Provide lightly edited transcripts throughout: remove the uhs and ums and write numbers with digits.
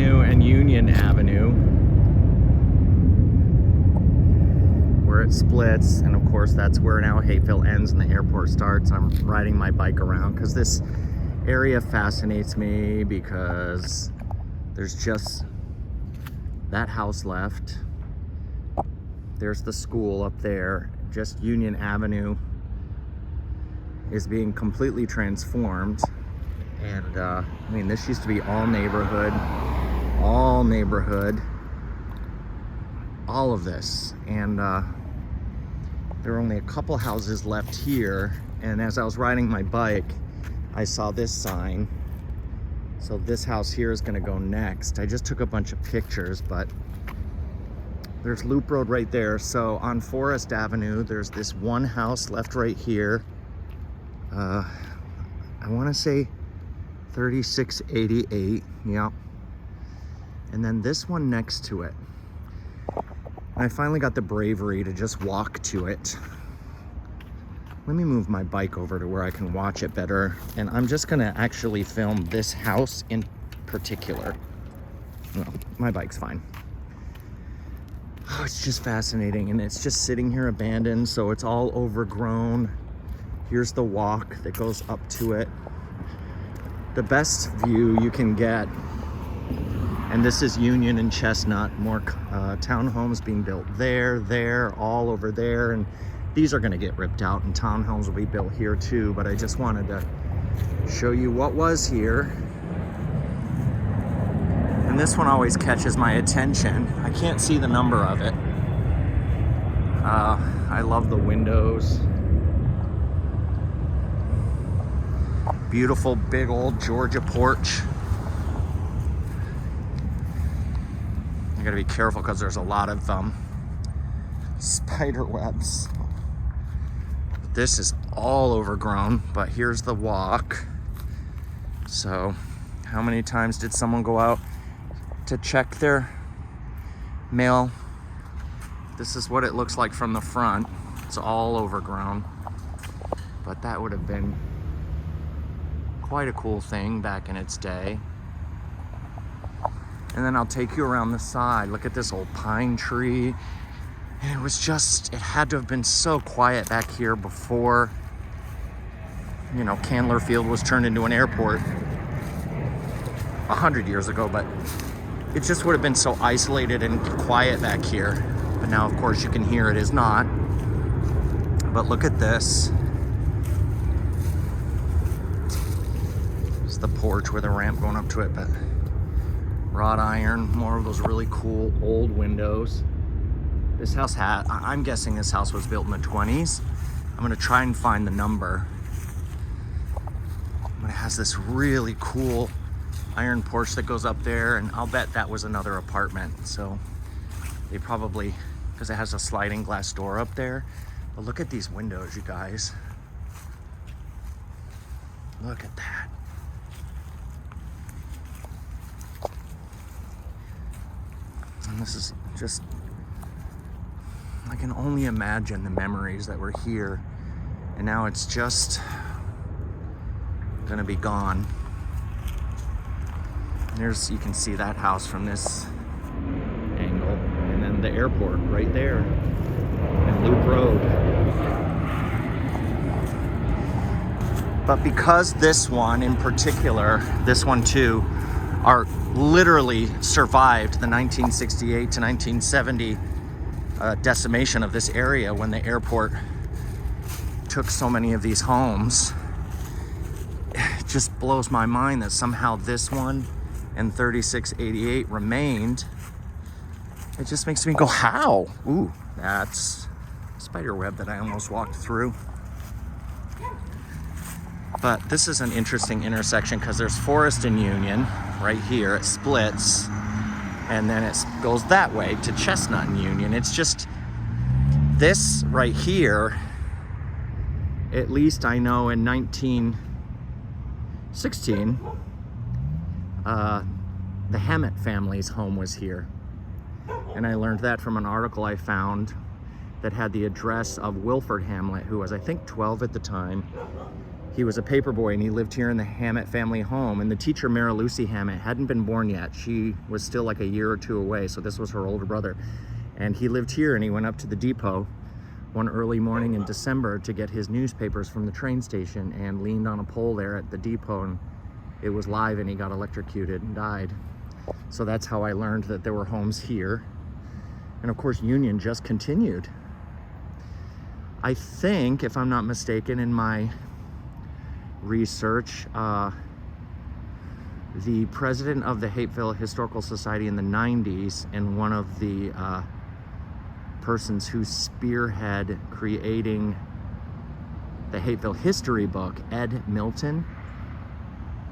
Avenue and Union Avenue, where it splits, and of course that's where now Hapeville ends and the airport starts. I'm riding my bike around because this area fascinates me, because there's just that house left. There's the school up there. Just Union Avenue is being completely transformed. And I mean, this used to be all neighborhood, all of this. And there are only a couple houses left here. And as I was riding my bike, I saw this sign. So this house here is gonna go next. I just took a bunch of pictures, but there's Loop Road right there. So on Forest Avenue, there's this one house left right here. I wanna say 3688, yep. And then this one next to it. And I finally got the bravery to just walk to it. Let me move my bike over to where I can watch it better. And I'm just gonna actually film this house in particular. No, my bike's fine. Oh, it's just fascinating, and it's just sitting here abandoned, so it's all overgrown. Here's the walk that goes up to it. The best view you can get, and this is Union and Chestnut, more townhomes being built there, all over there, and these are gonna get ripped out and townhomes will be built here too, but I just wanted to show you what was here. And this one always catches my attention. I can't see the number of it. I love the windows. Beautiful big old Georgia porch. You gotta be careful because there's a lot of spider webs. This is all overgrown, but here's the walk. So how many times did someone go out to check their mail? This is what it looks like from the front. It's all overgrown, but that would have been quite a cool thing back in its day. And then I'll take you around the side. Look at this old pine tree. And it was just, it had to have been so quiet back here before, you know, Candler Field was turned into an airport 100 years ago, but it just would have been so isolated and quiet back here. But now, of course, you can hear it is not. But look at this. It's the porch with a ramp going up to it, but wrought iron, more of those really cool old windows. This house had, I'm guessing this house was built in the 20s. I'm gonna try and find the number. But it has this really cool iron porch that goes up there, and I'll bet that was another apartment. So they probably, because it has a sliding glass door up there. But look at these windows, you guys. Look at that. And this is just, I can only imagine the memories that were here. And now it's just gonna be gone. There's, you can see that house from this angle, and then the airport right there, and Loop Road. But because this one in particular, this one too, are literally survived the 1968 to 1970 decimation of this area when the airport took so many of these homes, it just blows my mind that somehow this one and 3688 remained. It just makes me go, how? Ooh, that's a spider web that I almost walked through. But this is an interesting intersection because there's Forest and Union right here. It splits, and then it goes that way to Chestnut and Union. It's just this right here, at least I know in 1916, the Hammett family's home was here. And I learned that from an article I found that had the address of Wilford Hamlet, who was, I think, 12 at the time. He was a paperboy and he lived here in the Hammett family home. And the teacher, Mara Lucy Hammett, hadn't been born yet. She was still like a year or two away. So this was her older brother. And he lived here and he went up to the depot one early morning in December to get his newspapers from the train station and leaned on a pole there at the depot, and it was live and he got electrocuted and died. So that's how I learned that there were homes here. And of course, Union just continued. I think, if I'm not mistaken, in my research, the president of the Hapeville Historical Society in the 90s and one of the persons who spearhead creating the Hapeville history book, Ed Milton,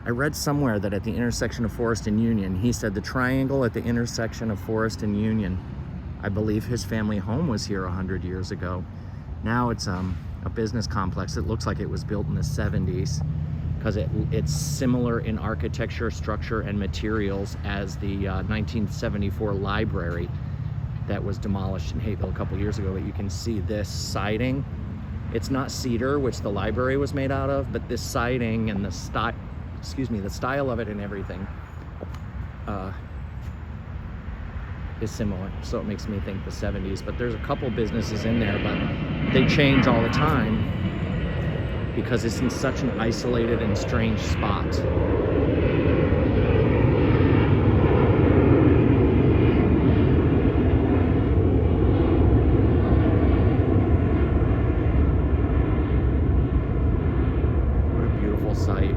I read somewhere that at the intersection of Forest and Union, he said the triangle at the intersection of Forest and Union, I believe his family home was here 100 years ago. Now it's a business complex. It looks like it was built in the 70s because it's similar in architecture, structure, and materials as the 1974 library that was demolished in Hapeville a couple years ago. But you can see this siding. It's not cedar, which the library was made out of, but this siding and the style of it and everything is similar. So it makes me think the 70s. But there's a couple businesses in there, but they change all the time because it's in such an isolated and strange spot. Site.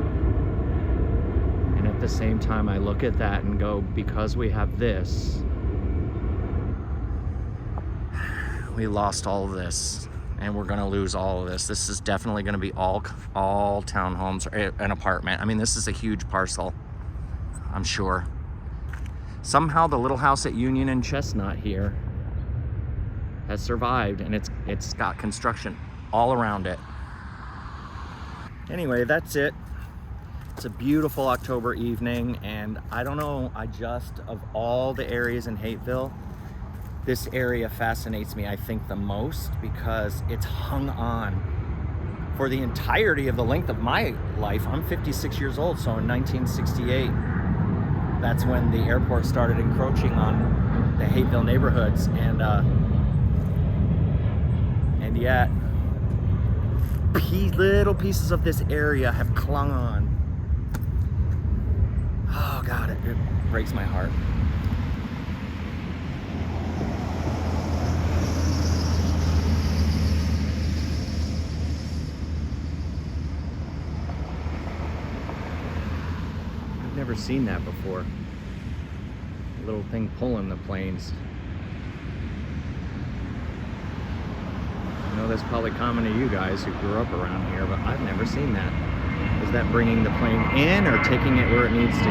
And at the same time I look at that and go, because we have this, we lost all of this, and we're going to lose all of this. This is definitely going to be all townhomes or an apartment. I mean, this is a huge parcel, I'm sure. Somehow the little house at Union and Chestnut here has survived, and it's got construction all around it. Anyway, that's it. It's a beautiful October evening, and I don't know, of all the areas in Hapeville, this area fascinates me, I think, the most because it's hung on for the entirety of the length of my life. I'm 56 years old, so in 1968, that's when the airport started encroaching on the Hapeville neighborhoods, and yet little pieces of this area have clung on. Oh God, it breaks my heart. I've never seen that before. A little thing pulling the planes. I know that's probably common to you guys who grew up around here, but I've never seen that. Is that bringing the plane in or taking it where it needs to go?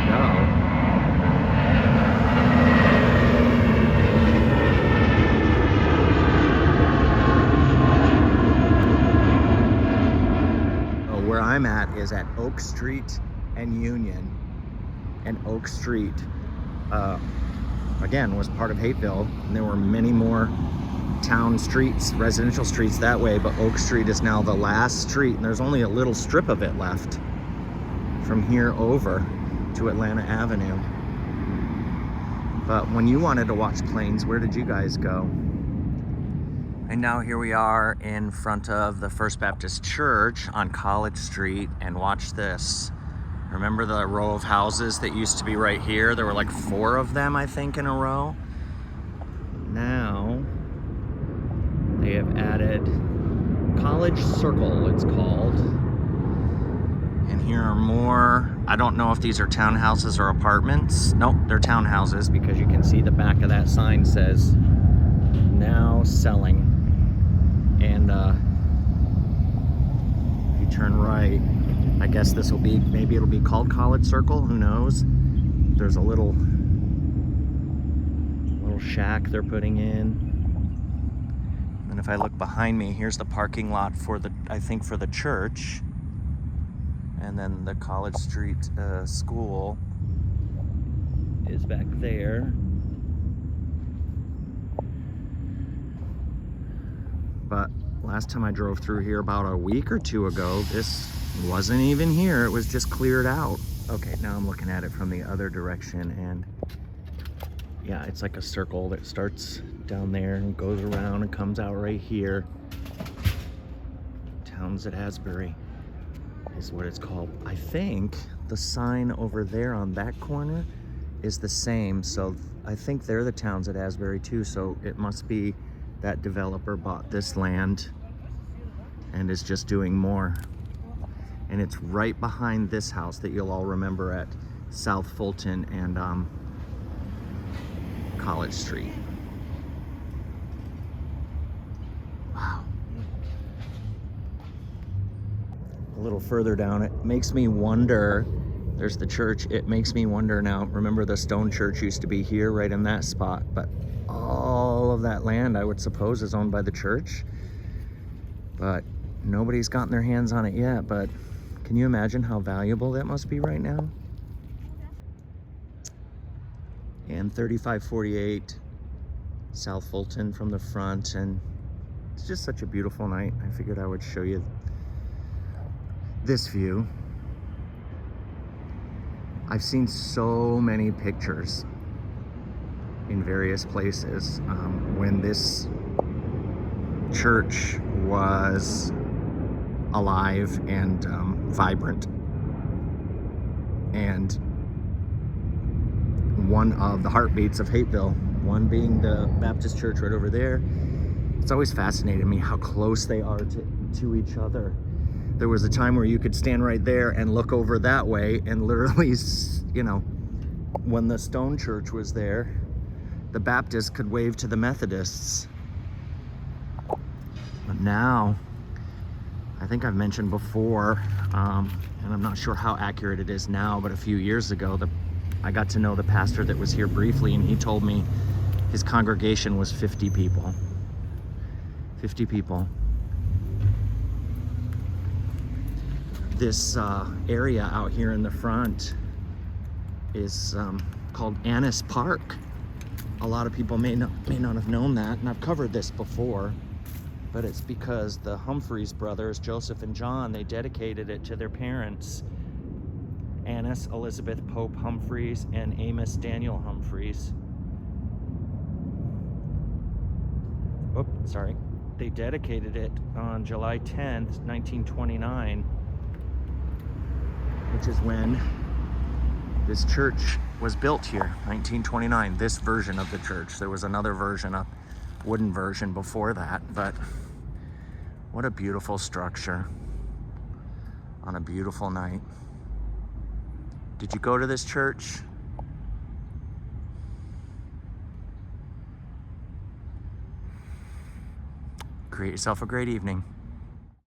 Oh, where I'm at is at Oak Street and Union. And Oak Street, again, was part of Hapeville, and there were many more town streets, residential streets that way, but Oak Street is now the last street, and there's only a little strip of it left from here over to Atlanta Avenue. But when you wanted to watch planes, where did you guys go? And now here we are in front of the First Baptist Church on College Street, and watch this. Remember the row of houses that used to be right here? There were like 4 of them, I think, in a row. Now they have added College Circle, it's called. And here are more. I don't know if these are townhouses or apartments. Nope, they're townhouses, because you can see the back of that sign says now selling. And if you turn right, I guess this will be, maybe it'll be called College Circle, who knows? There's a little shack they're putting in. And if I look behind me, here's the parking lot for the, I think, for the church. And then the College Street school is back there. But Last time I drove through here about a week or two ago, this wasn't even here. It was just cleared out. Okay, now I'm looking at it from the other direction, and yeah, it's like a circle that starts down there and goes around and comes out right here. Towns at Asbury is what it's called. I think the sign over there on that corner is the same, so I think they're the Towns at Asbury too, so it must be that developer bought this land and is just doing more. And it's right behind this house that you'll all remember at South Fulton and College Street. Wow. A little further down, it makes me wonder, there's the church, it makes me wonder now, remember the stone church used to be here, right in that spot, but all of that land, I would suppose, is owned by the church, but nobody's gotten their hands on it yet. But can you imagine how valuable that must be right now? And 3548 South Fulton from the front, and it's just such a beautiful night. I figured I would show you this view. I've seen so many pictures in various places when this church was alive and vibrant, and one of the heartbeats of Hapeville, one being the Baptist church right over there. It's always fascinated me how close they are to each other. There was a time where you could stand right there and look over that way, and literally, you know, when the stone church was there, the Baptists could wave to the Methodists. But now, I think I've mentioned before, and I'm not sure how accurate it is now, but a few years ago, I got to know the pastor that was here briefly, and he told me his congregation was 50 people. 50 people. This area out here in the front is called Annis Park. A lot of people may not have known that, and I've covered this before, but it's because the Humphreys brothers, Joseph and John, they dedicated it to their parents, Annis Elizabeth Pope Humphreys and Amos Daniel Humphreys. Oh, sorry. They dedicated it on July 10th, 1929, which is when this church was built here, 1929, this version of the church. There was another version, a wooden version before that, but what a beautiful structure on a beautiful night. Did you go to this church? Create yourself a great evening.